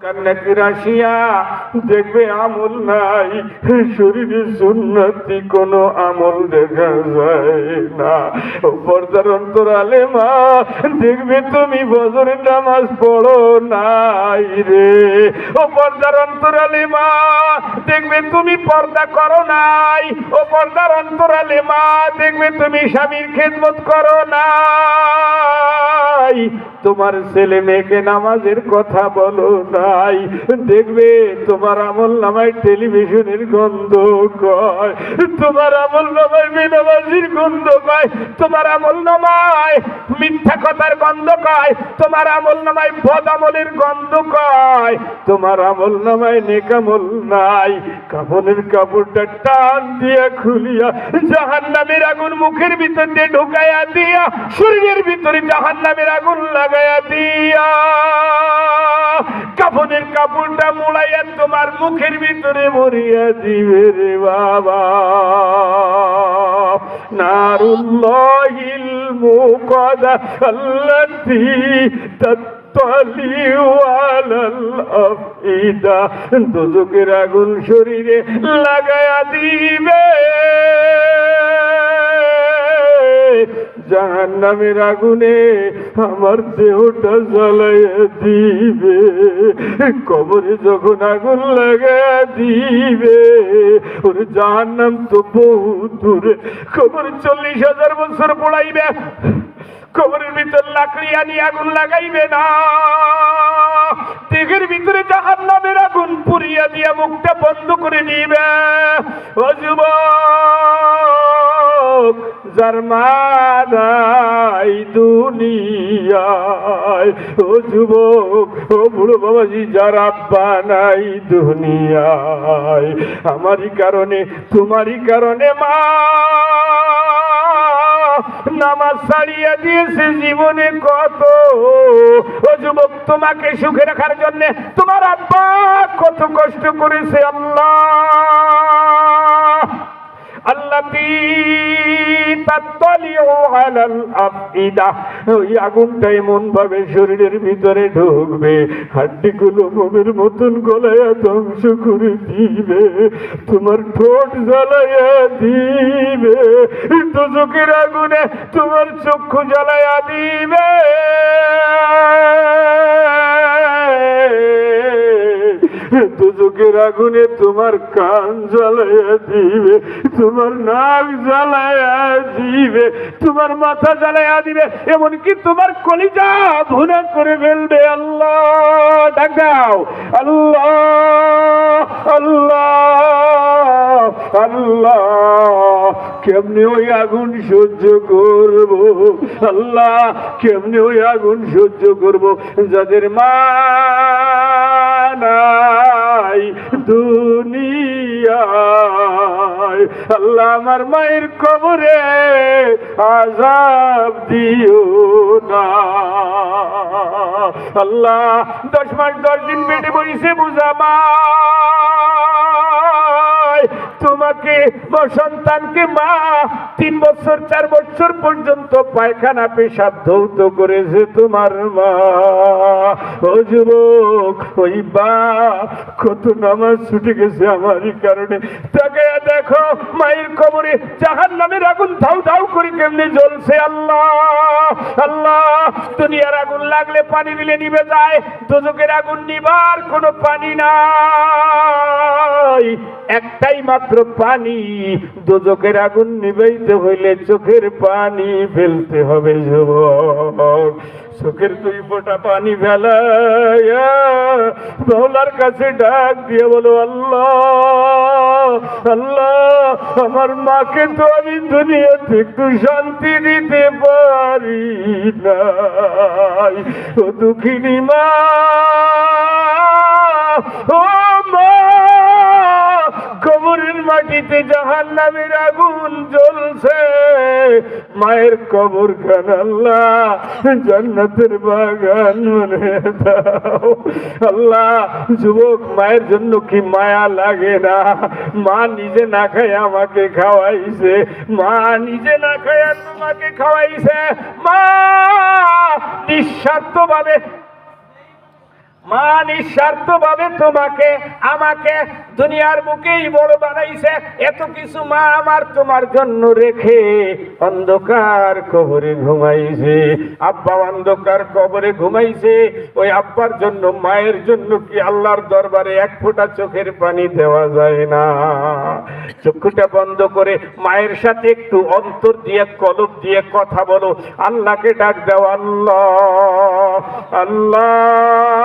জান্নাতে রাশিয়া দেখবে আমল নাই, শরীরে সুন্নতি কোনো আমল দেখা যায় না। ও পর্দার অন্তরালে মা, দেখবে তুমি ফজরের নামাজ পড়ো নাই রে। ও পর্দার অন্তরালে মা, দেখবে তুমি পর্দা করো নাই। ও পর্দার অন্তরালে মা, দেখবে তুমি স্বামীর খেদমত করো নাই। তোমার ছেলে মেয়েকে নামাজের কথা বলো নাই। দেখবে তোমার আমল নামায় টেলিভিশনের গন্ধ কয়, তোমার আমল নামায় বেনামাজির গন্ধ কয়, তোমার আমল নামায় মিথ্যা কথার গন্ধ কয়, তোমার আমল নামায় বদ আমলের গন্ধ কয়, তোমার আমল নামায় নেক আমল নাই। কাফনের কাপড়টা টান দিয়া খুলিয়া জাহান্নামের আগুন মুখের ভিতর দিয়ে ঢুকাইয়া দিয়া শরীরের ভিতরে জাহান্নামের আগুন লাগাইয়া দিয়া কাফনের কাপড়টা মুড়াইয়া তোমার মুখের ভিতরে ভরিয়া দিবে রে বাবা। নারুল্লাহিল মুকাদা আল্লাতী তাত্তালিউ আলাল আফইদা, দোজখের আগুন শরীরে লাগাইয়া দিবে, জাহান্নামের আগুনে আমার দেহটা জ্বালাইয়া দিবে। কবরে যখন আগুন লাগাইয়া দিবে, ওর জাহান্নাম তো বহু দূরে, কবর 40,000 বছর পড়াইবে, কবরের ভিতর লাকড়ি আনি আগুন লাগাইবে না, দেহের ভিতরে জাহান্নামের আগুন পুড়িয়া দিয়া মুখটা বন্ধ করে দিবে। ও যুবক, যার মা নাই দুনিয়ায়, ও যুবক, ও বুড়ো বাবাজি, যার আব্বা নাই দুনিয়ায়, আমারই কারণে তোমারই কারণে মা নামাজ ছাড়িয়ে দিয়েছে জীবনে কত। ও যুবক, তোমাকে সুখে রাখার জন্য তোমার আব্বা কত কষ্ট করেছে। আল্লাতী তাত্তালিউ আলাল আফইদা, ওই আগুনটা এমন ভাবে শরীরের ভিতরে ঢুকবে, হাড্ডিগুলো মোমের মতন গলাইয়া ধ্বংস করে দিবে, তোমার ঠোঁট জ্বালাইয়া দিবে, দোজখের আগুনে তোমার চক্ষু জ্বালাইয়া দিবে, দোজখের আগুনে তোমার কান জ্বালাইয়া দিবে, তোমার নাক জ্বালাইয়া দিবে, তোমার মাথা জ্বালাইয়া দিবে, এমনকি তোমার কলিজা ভুনা করে ফেলবে। আল্লাহ ডাক দাও, আল্লাহ আল্লাহ আল্লাহ, কেমনে ওই আগুন সহ্য করব আল্লাহ, কেমনে ওই আগুন সহ্য করব যাদের মা নাই দুনিয়ায়। আল্লাহ, আমার মায়ের কবরে আযাব দিও না আল্লাহ। 10 মাস 10 দিন পেটে বসে বুঝা মা তোমাকে সন্তানকে মা 3 বছর 4 বছর পর্যন্ত পায়খানা পেশাব ধৌত করেছে তোমার মা। ও যুবক, ওই বাপ কত নামাজ ছুটে গেছে আমারই কারণে। তাকে দেখো মায়ের কবরে জাহান্নামের আগুন ধাউ ধাউ করে কেমনে জ্বলছে। আল্লাহ আল্লাহ, দুনিয়ার আগুন লাগলে পানি দিলে নিভে যায়, দোজখের আগুন নিবার কোনো পানি নাই, একটাই মাত্র পানি। দোজখের আগুন নিভাইতে হইলে চোখের পানি ফেলতে হবে যুবক। চোখের 2 ফোঁটা পানি ফেলাইয়া মাওলার কাছে ডাক দিয়ে বলো, আল্লাহ আল্লাহ, আমার মাকে তো আমি দুনিয়াতে একটু শান্তি দিতে পারি নাই। ও দুঃখিনী মা, ও মা, কবরের মাটিতে জাহান্নামের আগুন জ্বলছে, মায়ের কবর খান আল্লাহ জান্নাতের বাগান বানিয়ে দাও আল্লাহ। যুবক, মায়ের জন্য কি মায়া লাগে না? মা নিজে না খায় আমাকে খাওয়াইছে, মা নিজে না খায় তোমাকে খাওয়াইছে, মা নিঃস্বার্থ ভাবে মা নিঃস্বার্থ ভাবে তোমাকে আমাকে দুনিয়ার বুকেই বড় বানাইছে, এত কিছু মা আমার তোমার জন্য রেখে অন্ধকার কবরে ঘুমাইছে। আব্বা অন্ধকার কবরে ঘুমাইছে, ওই আব্বার জন্য মায়ের জন্য কি আল্লাহর দরবারে এক ফোঁটা চোখের পানি দেওয়া যায় না? চক্ষুটা বন্ধ করে মায়ের সাথে একটু অন্তর দিয়ে কলব দিয়ে কথা বলো, আল্লাহকে ডাক দাও, আল্লাহ আল্লাহ।